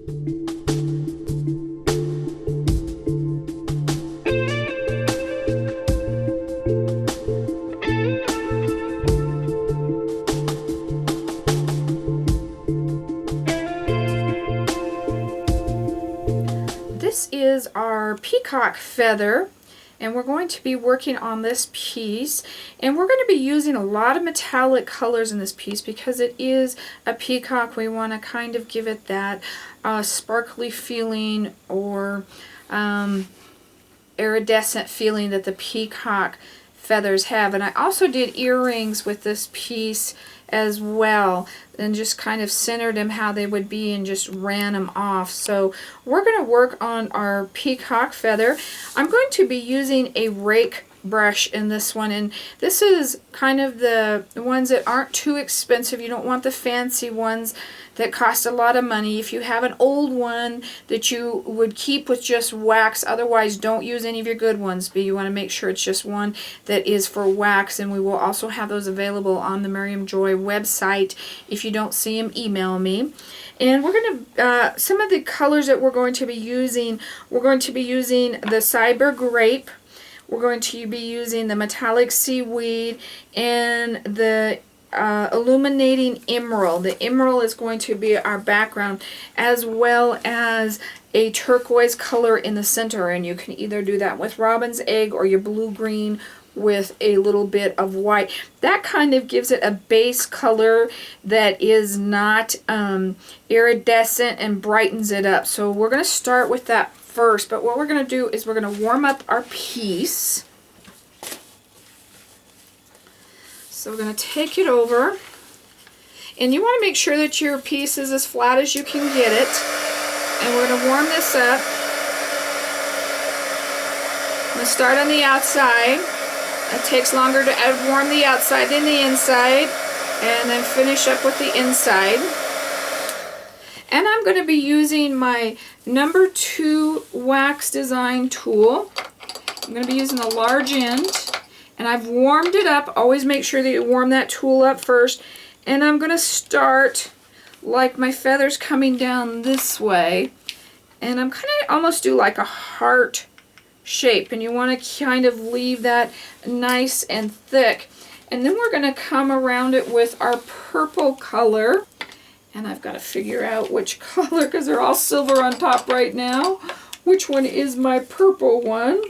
This is our peacock feather, and we're going to be working on this piece, and we're going to be using a lot of metallic colors in this piece because it is a peacock. We want to kind of give it that sparkly feeling or iridescent feeling that the peacock feathers have. And I also did earrings with this piece as well, and just kind of centered them how they would be and just ran them off. So we're going to work on our peacock feather. I'm going to be using a rake brush in this one, and this is kind of the ones that aren't too expensive. You don't want the fancy ones that cost a lot of money. If you have an old one that you would keep with just wax, otherwise don't use any of your good ones, but you want to make sure it's just one that is for wax, and we will also have those available on the Miriam Joy website. If you don't see them, email me. And we're going to, some of the colors that we're going to be using, we're going to be using the Cyber Grape, we're going to be using the Metallic Seaweed, and the Illuminating Emerald. The emerald is going to be our background, as well as a turquoise color in the center, and you can either do that with robin's egg or your blue-green with a little bit of white. That kind of gives it a base color that is not iridescent and brightens it up. So we're going to start with that first, but what we're going to do is we're going to warm up our piece. So we're going to take it over, and you want to make sure that your piece is as flat as you can get it, and we're going to warm this up. I'm going to start on the outside. It takes longer to warm the outside than the inside, and then finish up with the inside. And I'm going to be using my number 2 wax design tool. I'm going to be using the large end, and I've warmed it up. Always make sure that you warm that tool up first. And I'm going to start like my feathers coming down this way, and I'm kind of almost do like a heart shape, and you want to kind of leave that nice and thick. And then we're going to come around it with our purple color, and I've got to figure out which color, because they're all silver on top right now, which one is my purple one.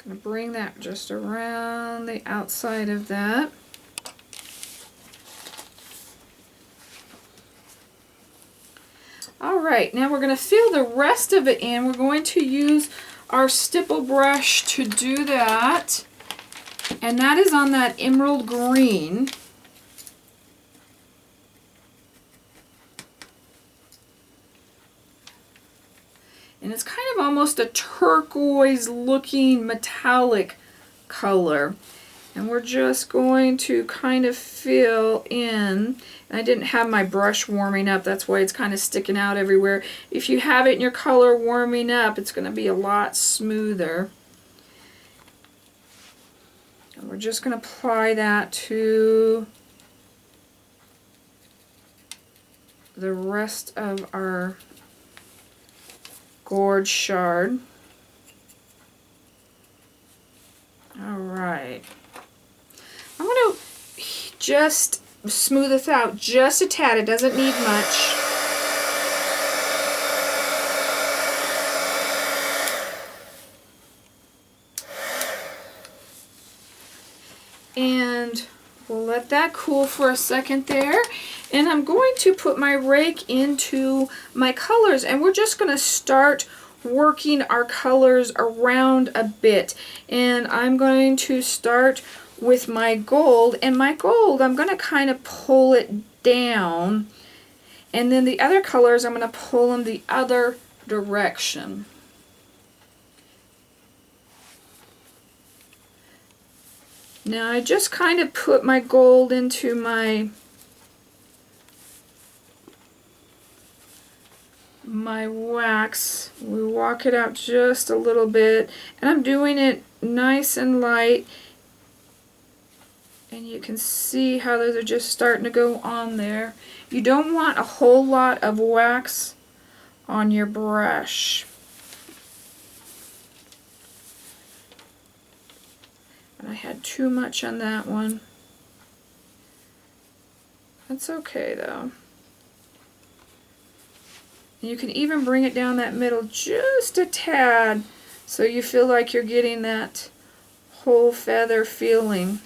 Going to bring that just around the outside of that. Alright, now we're going to fill the rest of it in. We're going to use our stipple brush to do that. And that is on that emerald green. And it's kind of almost a turquoise looking metallic color. And we're just going to kind of fill in. And I didn't have my brush warming up, that's why it's kind of sticking out everywhere. If you have it in your color warming up, it's going to be a lot smoother. And we're just going to apply that to the rest of our gorge shard. Alright. I'm going to just smooth this out just a tad. It doesn't need much. And we'll let that cool for a second there. And I'm going to put my rake into my colors, and we're just going to start working our colors around a bit. And I'm going to start with my gold, and my gold I'm going to kind of pull it down, and then the other colors I'm going to pull them the other direction. Now I just kind of put my gold into my my wax. We walk it out just a little bit, and I'm doing it nice and light, and you can see how those are just starting to go on there. You don't want a whole lot of wax on your brush. And I had too much on that one. That's okay though. You can even bring it down that middle just a tad so you feel like you're getting that whole feather feeling.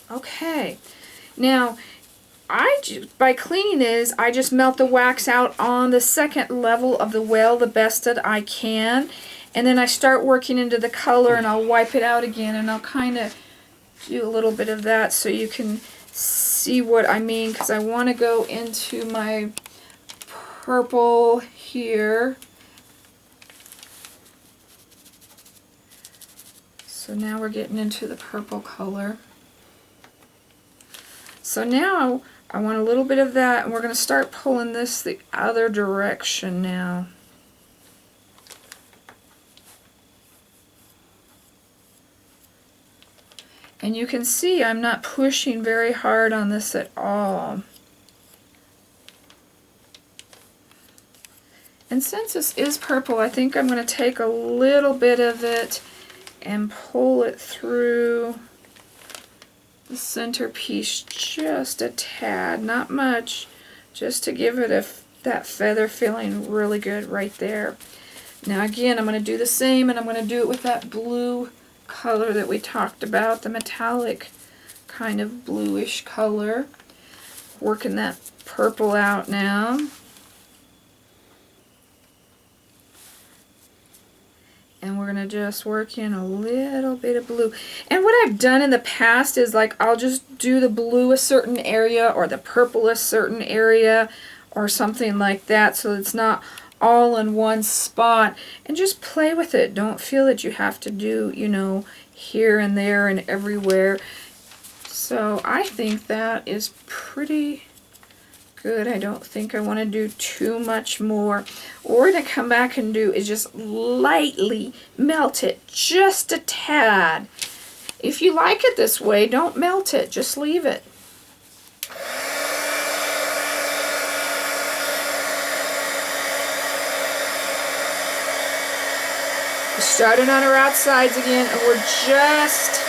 Okay, now by cleaning this, I just melt the wax out on the second level of the well the best that I can, and then I start working into the color, and I'll wipe it out again, and I'll kind of do a little bit of that so you can see what I mean, because I want to go into my purple here. So now we're getting into the purple color. So now I want a little bit of that, and we're going to start pulling this the other direction now. And you can see I'm not pushing very hard on this at all. And since this is purple, I think I'm going to take a little bit of it and pull it through the centerpiece just a tad, not much, just to give it that feather feeling really good right there. Now again, I'm going to do the same, and I'm going to do it with that blue color that we talked about, the metallic kind of bluish color. Working that purple out now. And we're going to just work in a little bit of blue. And what I've done in the past is, like, I'll just do the blue a certain area or the purple a certain area or something like that, so it's not all in one spot, and just play with it. Don't feel that you have to do, you know, here and there and everywhere. So I think that is pretty good. I don't think I want to do too much more. What we're going to come back and do is just lightly melt it just a tad. If you like it this way, don't melt it, just leave it. We're starting on our outsides again, and we're just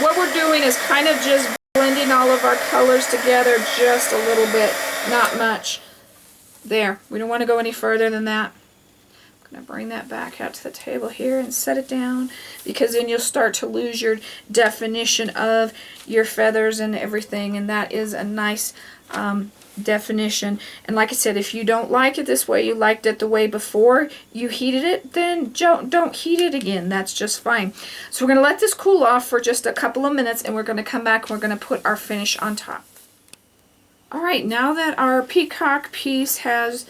what we're doing is kind of just blending all of our colors together just a little bit, not much. There, we don't want to go any further than that. I'm going to bring that back out to the table here and set it down, because then you'll start to lose your definition of your feathers and everything, and that is a nice definition. And like I said, if you don't like it this way, you liked it the way before you heated it, then don't heat it again. That's just fine. So we're going to let this cool off for just a couple of minutes, and we're going to come back and we're going to put our finish on top. Alright, now that our peacock piece has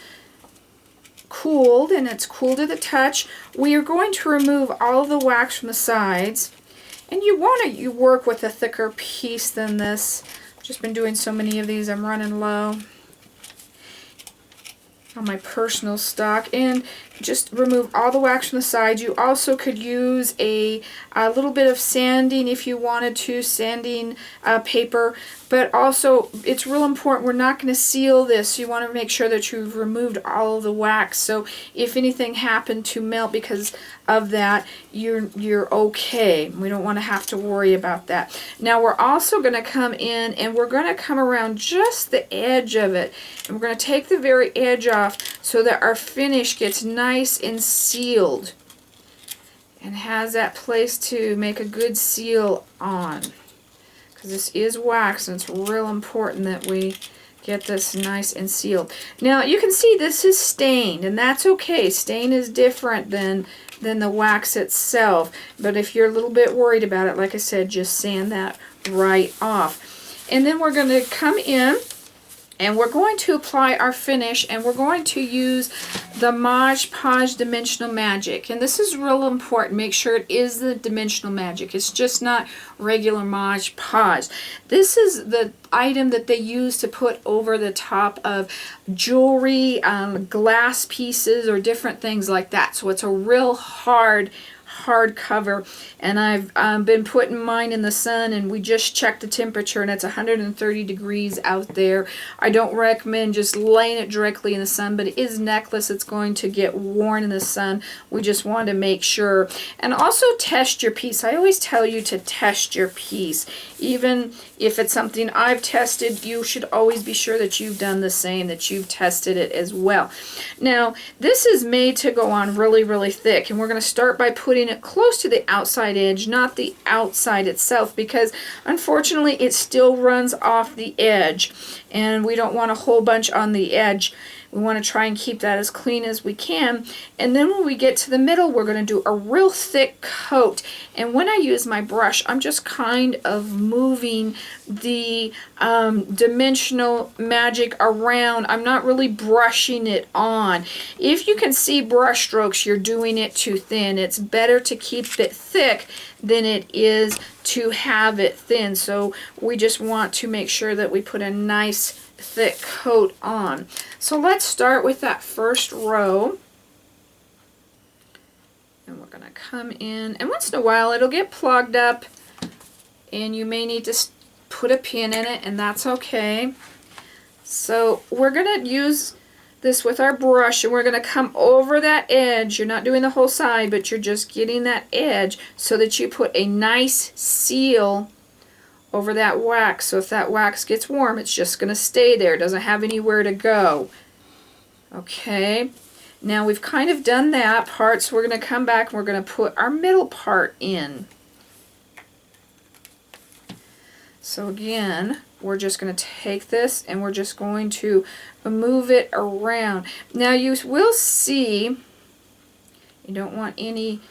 cooled, and it's cool to the touch, we are going to remove all of the wax from the sides. And you want to work with a thicker piece than this. Just been doing so many of these, I'm running low on my personal stock. And just remove all the wax from the sides. You also could use a little bit of sanding if you wanted to, sanding paper. But also, it's real important, we're not going to seal this, so you want to make sure that you've removed all of the wax. So if anything happened to melt because of that, you're okay. We don't want to have to worry about that. Now we're also going to come in, and we're going to come around just the edge of it. And we're going to take the very edge off so that our finish gets nice and sealed and has that place to make a good seal on. Because this is wax, and it's real important that we get this nice and sealed. Now you can see this is stained, and that's okay. Stain is different than the wax itself. But if you're a little bit worried about it, like I said, just sand that right off. And then we're going to come in, and we're going to apply our finish, and we're going to use the Mod Podge Dimensional Magic. And this is real important. Make sure it is the Dimensional Magic. It's just not regular Mod Podge. This is the item that they use to put over the top of jewelry, glass pieces, or different things like that. So it's a real hard cover, and I've been putting mine in the sun, and we just checked the temperature, and it's 130 degrees out there. I don't recommend just laying it directly in the sun, but it is necklace. It's going to get worn in the sun. We just want to make sure. And also test your piece. I always tell you to test your piece. Even if it's something I've tested, you should always be sure that you've done the same, that you've tested it as well. Now, this is made to go on really, really thick, and we're going to start by putting it close to the outside edge, not the outside itself, because unfortunately it still runs off the edge, and we don't want a whole bunch on the edge. We want to try and keep that as clean as we can. And then when we get to the middle, we're going to do a real thick coat. And when I use my brush, I'm just kind of moving the dimensional magic around. I'm not really brushing it on. If you can see brush strokes, you're doing it too thin. It's better to keep it thick than it is to have it thin. So we just want to make sure that we put a nice thick coat on. So let's start with that first row, and we're going to come in, and once in a while it'll get plugged up and you may need to put a pin in it, and that's okay. So we're going to use this with our brush, and we're going to come over that edge. You're not doing the whole side, but you're just getting that edge so that you put a nice seal over that wax. So if that wax gets warm, it's just going to stay there. It doesn't have anywhere to go. Okay, now we've kind of done that part, so we're going to come back and we're going to put our middle part in. So again, we're just going to take this and we're just going to move it around. Now you will see, you don't want any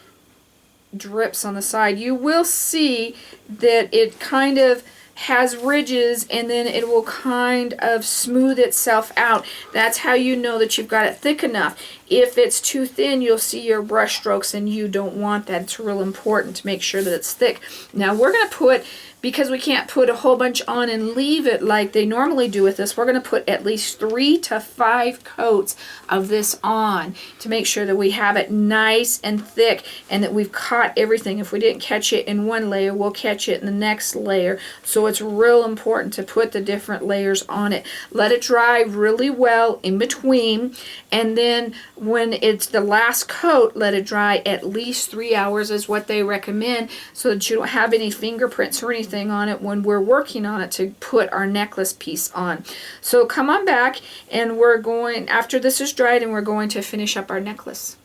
drips on the side. You will see that it kind of has ridges, and then it will kind of smooth itself out. That's how you know that you've got it thick enough. If it's too thin, you'll see your brush strokes, and you don't want that. It's real important to make sure that it's thick. Now we're going to put, because we can't put a whole bunch on and leave it like they normally do with this, we're going to put at least 3 to 5 coats of this on to make sure that we have it nice and thick and that we've caught everything. If we didn't catch it in one layer, we'll catch it in the next layer. So it's real important to put the different layers on it. Let it dry really well in between, and then when it's the last coat, let it dry at least 3 hours is what they recommend, so that you don't have any fingerprints or anything on it when we're working on it to put our necklace piece on. So come on back, and we're going, after this is dried, and we're going to finish up our necklace.